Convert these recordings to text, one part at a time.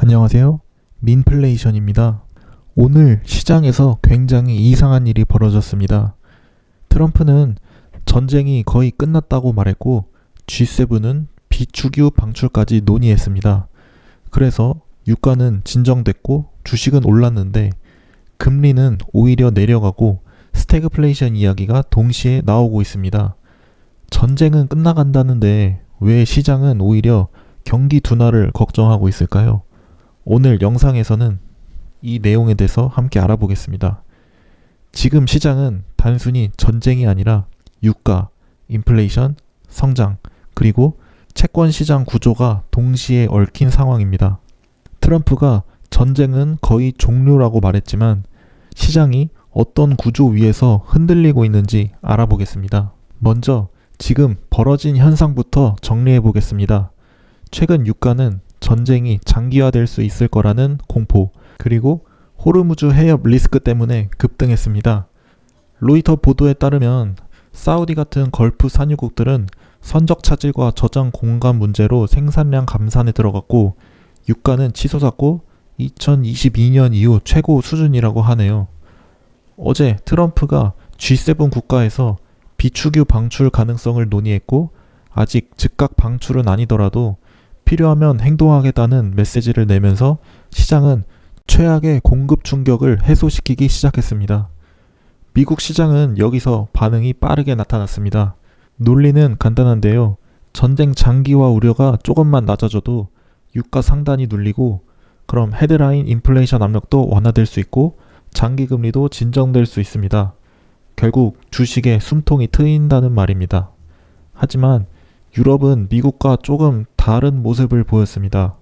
안녕하세요. 민플레이션입니다. 오늘 시장에서 굉장히 이상한 일이 벌어졌습니다. 트럼프는 전쟁이 거의 끝났다고 말했고 G7은 비축유 방출까지 논의했습니다. 그래서 유가는 진정됐고 주식은 올랐는데 금리는 오히려 내려가고 스태그플레이션 이야기가 동시에 나오고 있습니다. 전쟁은 끝나간다는데 왜 시장은 오히려 경기 둔화를 걱정하고 있을까요? 오늘 영상에서는 이 내용에 대해서 함께 알아보겠습니다. 지금 시장은 단순히 전쟁이 아니라 유가, 인플레이션, 성장, 그리고 채권 시장 구조가 동시에 얽힌 상황입니다. 트럼프가 전쟁은 거의 종료라고 말했지만 시장이 어떤 구조 위에서 흔들리고 있는지 알아보겠습니다. 먼저 지금 벌어진 현상부터 정리해 보겠습니다. 최근 유가는 전쟁이 장기화될 수 있을 거라는 공포, 그리고 호르무즈 해협 리스크 때문에 급등했습니다. 로이터 보도에 따르면 사우디 같은 걸프 산유국들은 선적 차질과 저장 공간 문제로 생산량 감산에 들어갔고 유가는 치솟았고 2022년 이후 최고 수준이라고 하네요. 어제 트럼프가 G7 국가에서 비축유 방출 가능성을 논의했고 아직 즉각 방출은 아니더라도 필요하면 행동하겠다는 메시지를 내면서 시장은 최악의 공급 충격을 해소시키기 시작했습니다. 미국 시장은 여기서 반응이 빠르게 나타났습니다. 논리는 간단한데요. 전쟁 장기화 우려가 조금만 낮아져도 유가 상단이 눌리고 그럼 헤드라인 인플레이션 압력도 완화될 수 있고 장기 금리도 진정될 수 있습니다. 결국 주식에 숨통이 트인다는 말입니다. 하지만 유럽은 미국과 조금 다른 모습을 보였습니다.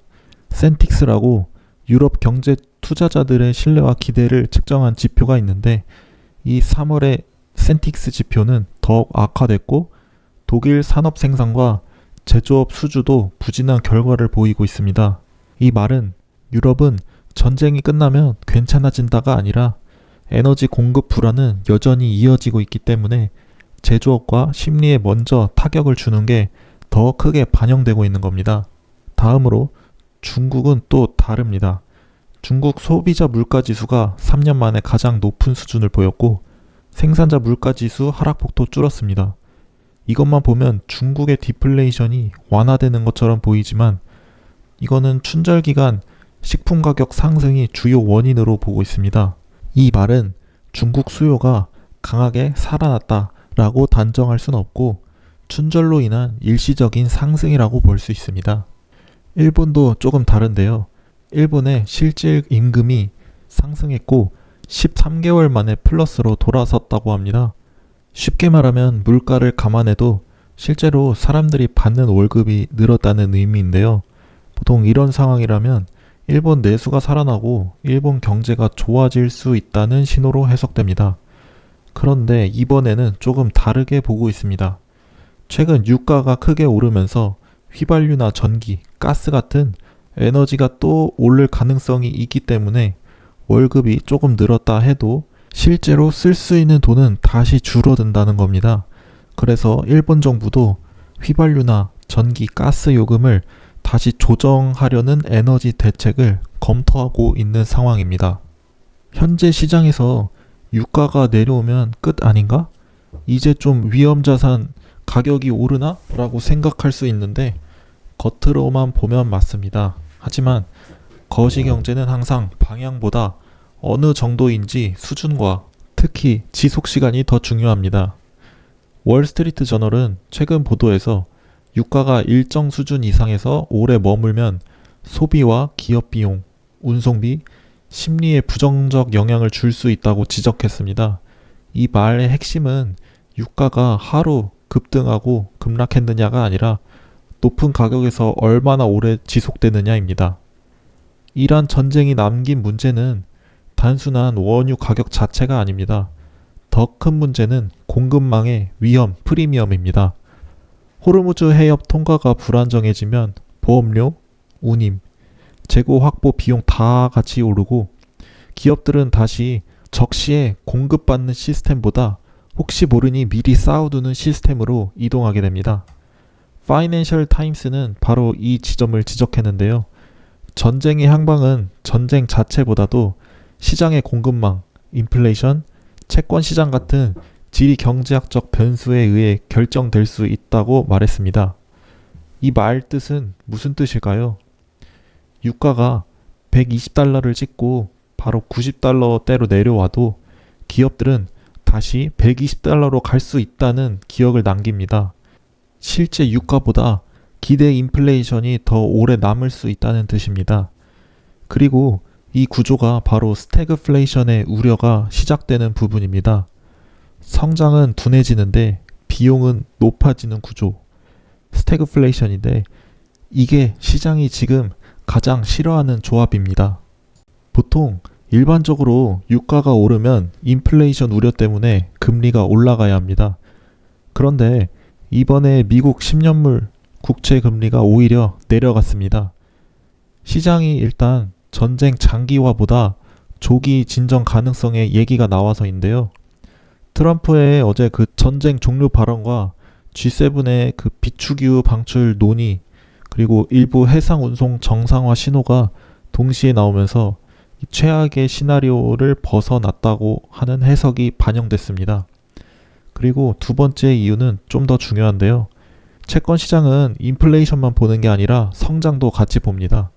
센틱스라고 유럽 경제 투자자들의 신뢰와 기대를 측정한 지표가 있는데 이 3월의 센틱스 지표는 더욱 악화됐고 독일 산업 생산과 제조업 수주도 부진한 결과를 보이고 있습니다. 이 말은 유럽은 전쟁이 끝나면 괜찮아진다가 아니라 에너지 공급 불안은 여전히 이어지고 있기 때문에 제조업과 심리에 먼저 타격을 주는 게 더 크게 반영되고 있는 겁니다. 다음으로 중국은 또 다릅니다. 중국 소비자 물가지수가 3년 만에 가장 높은 수준을 보였고 생산자 물가지수 하락폭도 줄었습니다. 이것만 보면 중국의 디플레이션이 완화되는 것처럼 보이지만 이거는 춘절기간 식품 가격 상승이 주요 원인으로 보고 있습니다. 이 말은 중국 수요가 강하게 살아났다라고 단정할 수는 없고 춘절로 인한 일시적인 상승이라고 볼 수 있습니다. 일본도 조금 다른데요. 일본의 실질 임금이 상승했고 13개월 만에 플러스로 돌아섰다고 합니다. 쉽게 말하면 물가를 감안해도 실제로 사람들이 받는 월급이 늘었다는 의미인데요. 보통 이런 상황이라면 일본 내수가 살아나고 일본 경제가 좋아질 수 있다는 신호로 해석됩니다. 그런데 이번에는 조금 다르게 보고 있습니다. 최근 유가가 크게 오르면서 휘발유나 전기, 가스 같은 에너지가 또 오를 가능성이 있기 때문에 월급이 조금 늘었다 해도 실제로 쓸 수 있는 돈은 다시 줄어든다는 겁니다. 그래서 일본 정부도 휘발유나 전기, 가스 요금을 다시 조정하려는 에너지 대책을 검토하고 있는 상황입니다. 현재 시장에서 유가가 내려오면 끝 아닌가? 이제 좀 위험자산 가격이 오르나? 라고 생각할 수 있는데 겉으로만 보면 맞습니다. 하지만 거시경제는 항상 방향보다 어느 정도인지 수준과 특히 지속시간이 더 중요합니다. 월스트리트 저널은 최근 보도에서 유가가 일정 수준 이상에서 오래 머물면 소비와 기업 비용, 운송비, 심리에 부정적 영향을 줄 수 있다고 지적했습니다. 이 말의 핵심은 유가가 하루 급등하고 급락했느냐가 아니라 높은 가격에서 얼마나 오래 지속되느냐입니다. 이란 전쟁이 남긴 문제는 단순한 원유 가격 자체가 아닙니다. 더 큰 문제는 공급망의 위험, 프리미엄입니다. 호르무즈 해협 통과가 불안정해지면 보험료, 운임, 재고 확보 비용 다 같이 오르고 기업들은 다시 적시에 공급받는 시스템보다 혹시 모르니 미리 쌓아두는 시스템으로 이동하게 됩니다. 파이낸셜 타임스는 바로 이 지점을 지적했는데요. 전쟁의 향방은 전쟁 자체보다도 시장의 공급망, 인플레이션, 채권 시장 같은 지리 경제학적 변수에 의해 결정될 수 있다고 말했습니다. 이 말 뜻은 무슨 뜻일까요? 유가가 120달러를 찍고 바로 90달러대로 내려와도 기업들은 다시 120달러로 갈 수 있다는 기억을 남깁니다. 실제 유가보다 기대 인플레이션이 더 오래 남을 수 있다는 뜻입니다. 그리고 이 구조가 바로 스태그플레이션의 우려가 시작되는 부분입니다. 성장은 둔해지는데 비용은 높아지는 구조. 스태그플레이션인데 이게 시장이 지금 가장 싫어하는 조합입니다. 보통 일반적으로 유가가 오르면 인플레이션 우려 때문에 금리가 올라가야 합니다. 그런데 이번에 미국 10년물 국채 금리가 오히려 내려갔습니다. 시장이 일단 전쟁 장기화보다 조기 진정 가능성의 얘기가 나와서인데요. 트럼프의 어제 그 전쟁 종료 발언과 G7의 그 비축유 방출 논의 그리고 일부 해상 운송 정상화 신호가 동시에 나오면서 최악의 시나리오를 벗어났다고 하는 해석이 반영됐습니다. 그리고 두 번째 이유는 좀 더 중요한데요. 채권 시장은 인플레이션만 보는 게 아니라 성장도 같이 봅니다.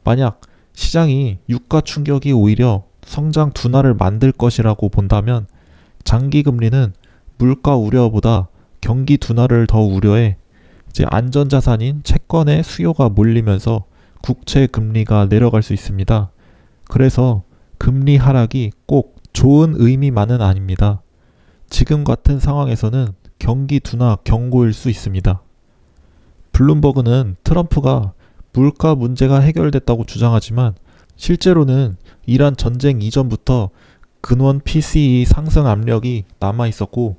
만약 시장이 유가 충격이 오히려 성장 둔화를 만들 것이라고 본다면 장기 금리는 물가 우려보다 경기 둔화를 더 우려해 이제 안전자산인 채권의 수요가 몰리면서 국채 금리가 내려갈 수 있습니다. 그래서 금리 하락이 꼭 좋은 의미만은 아닙니다. 지금 같은 상황에서는 경기 둔화 경고일 수 있습니다. 블룸버그는 트럼프가 물가 문제가 해결됐다고 주장하지만 실제로는 이란 전쟁 이전부터 근원 PCE 상승 압력이 남아 있었고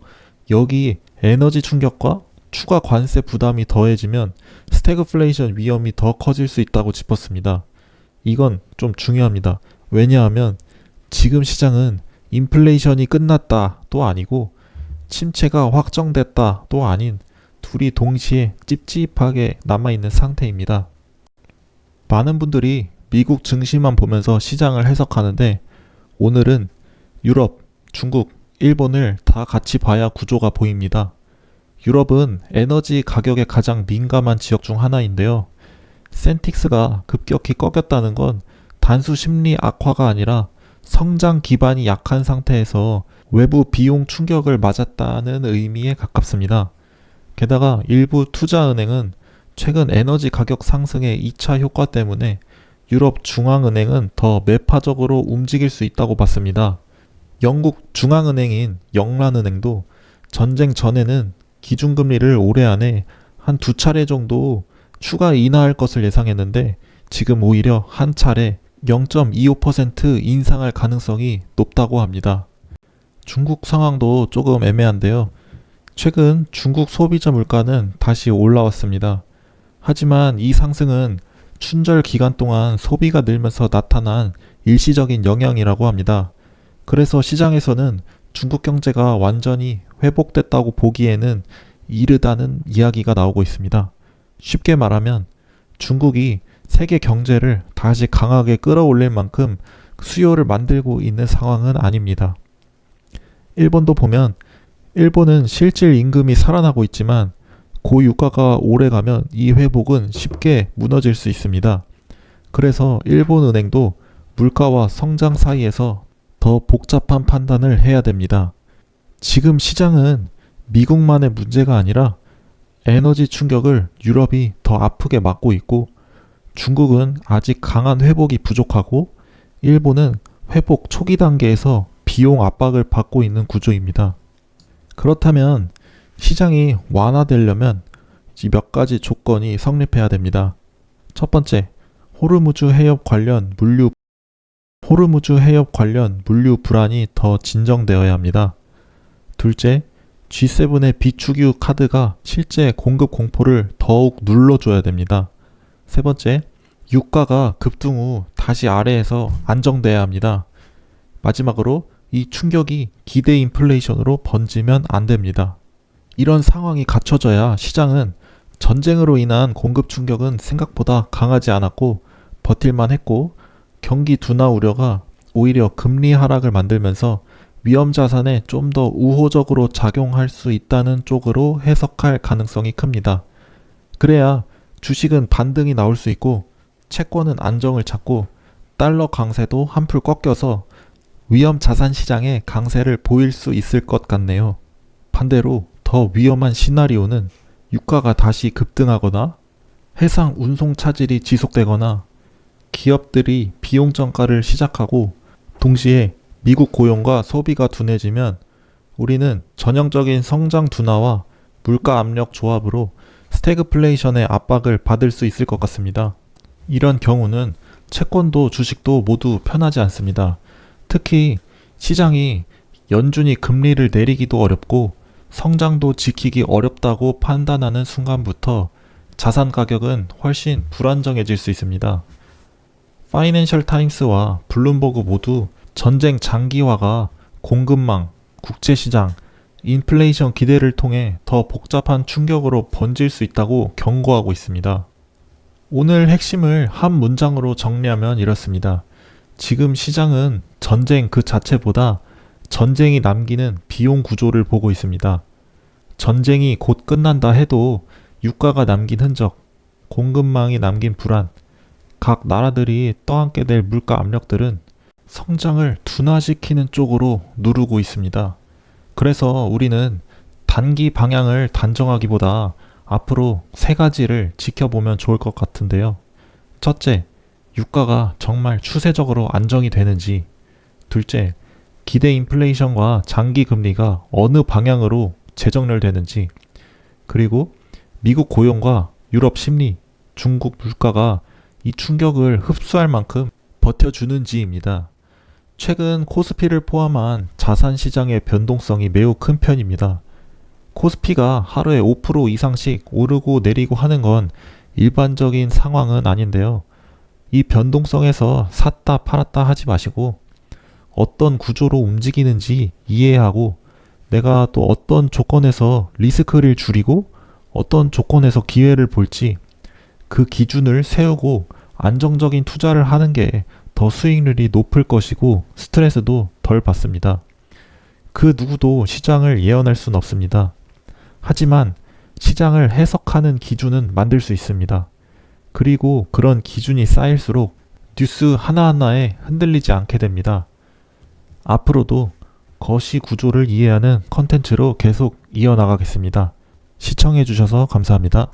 여기 에너지 충격과 추가 관세 부담이 더해지면 스태그플레이션 위험이 더 커질 수 있다고 짚었습니다. 이건 좀 중요합니다. 왜냐하면 지금 시장은 인플레이션이 끝났다도 아니고 침체가 확정됐다도 아닌 둘이 동시에 찝찝하게 남아있는 상태입니다. 많은 분들이 미국 증시만 보면서 시장을 해석하는데 오늘은 유럽, 중국, 일본을 다 같이 봐야 구조가 보입니다. 유럽은 에너지 가격에 가장 민감한 지역 중 하나인데요. 센틱스가 급격히 꺾였다는 건 단수 심리 악화가 아니라 성장 기반이 약한 상태에서 외부 비용 충격을 맞았다는 의미에 가깝습니다. 게다가 일부 투자은행은 최근 에너지 가격 상승의 2차 효과 때문에 유럽 중앙은행은 더 매파적으로 움직일 수 있다고 봤습니다. 영국 중앙은행인 영란은행도 전쟁 전에는 기준금리를 올해 안에 한 2차례 정도 추가 인하할 것을 예상했는데 지금 오히려 한 차례 0.25% 인상할 가능성이 높다고 합니다. 중국 상황도 조금 애매한데요. 최근 중국 소비자 물가는 다시 올라왔습니다. 하지만 이 상승은 춘절 기간 동안 소비가 늘면서 나타난 일시적인 영향이라고 합니다. 그래서 시장에서는 중국 경제가 완전히 회복됐다고 보기에는 이르다는 이야기가 나오고 있습니다. 쉽게 말하면 중국이 세계 경제를 다시 강하게 끌어올릴 만큼 수요를 만들고 있는 상황은 아닙니다. 일본도 보면 일본은 실질 임금이 살아나고 있지만 고유가가 오래가면 이 회복은 쉽게 무너질 수 있습니다. 그래서 일본 은행도 물가와 성장 사이에서 더 복잡한 판단을 해야 됩니다. 지금 시장은 미국만의 문제가 아니라 에너지 충격을 유럽이 더 아프게 맞고 있고 중국은 아직 강한 회복이 부족하고 일본은 회복 초기 단계에서 비용 압박을 받고 있는 구조입니다. 그렇다면 시장이 완화되려면 몇 가지 조건이 성립해야 됩니다. 첫 번째, 호르무즈 해협 관련 물류 불안이 더 진정되어야 합니다. 둘째, G7의 비축유 카드가 실제 공급 공포를 더욱 눌러줘야 됩니다. 세 번째, 유가가 급등 후 다시 아래에서 안정돼야 합니다. 마지막으로 이 충격이 기대 인플레이션으로 번지면 안 됩니다. 이런 상황이 갖춰져야 시장은 전쟁으로 인한 공급 충격은 생각보다 강하지 않았고 버틸만 했고 경기 둔화 우려가 오히려 금리 하락을 만들면서 위험 자산에 좀 더 우호적으로 작용할 수 있다는 쪽으로 해석할 가능성이 큽니다. 그래야 주식은 반등이 나올 수 있고 채권은 안정을 찾고 달러 강세도 한풀 꺾여서 위험 자산 시장에 강세를 보일 수 있을 것 같네요. 반대로 더 위험한 시나리오는 유가가 다시 급등하거나 해상 운송 차질이 지속되거나 기업들이 비용 정가를 시작하고 동시에 미국 고용과 소비가 둔해지면 우리는 전형적인 성장 둔화와 물가 압력 조합으로 스태그플레이션의 압박을 받을 수 있을 것 같습니다. 이런 경우는 채권도 주식도 모두 편하지 않습니다. 특히 시장이 연준이 금리를 내리기도 어렵고 성장도 지키기 어렵다고 판단하는 순간부터 자산 가격은 훨씬 불안정해질 수 있습니다. 파이낸셜 타임스와 블룸버그 모두 전쟁 장기화가 공급망, 국제시장, 인플레이션 기대를 통해 더 복잡한 충격으로 번질 수 있다고 경고하고 있습니다. 오늘 핵심을 한 문장으로 정리하면 이렇습니다. 지금 시장은 전쟁 그 자체보다 전쟁이 남기는 비용 구조를 보고 있습니다. 전쟁이 곧 끝난다 해도 유가가 남긴 흔적, 공급망이 남긴 불안, 각 나라들이 떠안게 될 물가 압력들은 성장을 둔화시키는 쪽으로 누르고 있습니다. 그래서 우리는 단기 방향을 단정하기보다 앞으로 세 가지를 지켜보면 좋을 것 같은데요. 첫째, 유가가 정말 추세적으로 안정이 되는지. 둘째, 기대 인플레이션과 장기 금리가 어느 방향으로 재정렬되는지. 그리고 미국 고용과 유럽 심리, 중국 물가가 이 충격을 흡수할 만큼 버텨주는지입니다. 최근 코스피를 포함한 자산 시장의 변동성이 매우 큰 편입니다. 코스피가 하루에 5% 이상씩 오르고 내리고 하는 건 일반적인 상황은 아닌데요. 이 변동성에서 샀다 팔았다 하지 마시고 어떤 구조로 움직이는지 이해하고 내가 또 어떤 조건에서 리스크를 줄이고 어떤 조건에서 기회를 볼지 그 기준을 세우고 안정적인 투자를 하는 게 더 수익률이 높을 것이고 스트레스도 덜 받습니다. 그 누구도 시장을 예언할 수는 없습니다. 하지만 시장을 해석하는 기준은 만들 수 있습니다. 그리고 그런 기준이 쌓일수록 뉴스 하나하나에 흔들리지 않게 됩니다. 앞으로도 거시 구조를 이해하는 컨텐츠로 계속 이어나가겠습니다. 시청해주셔서 감사합니다.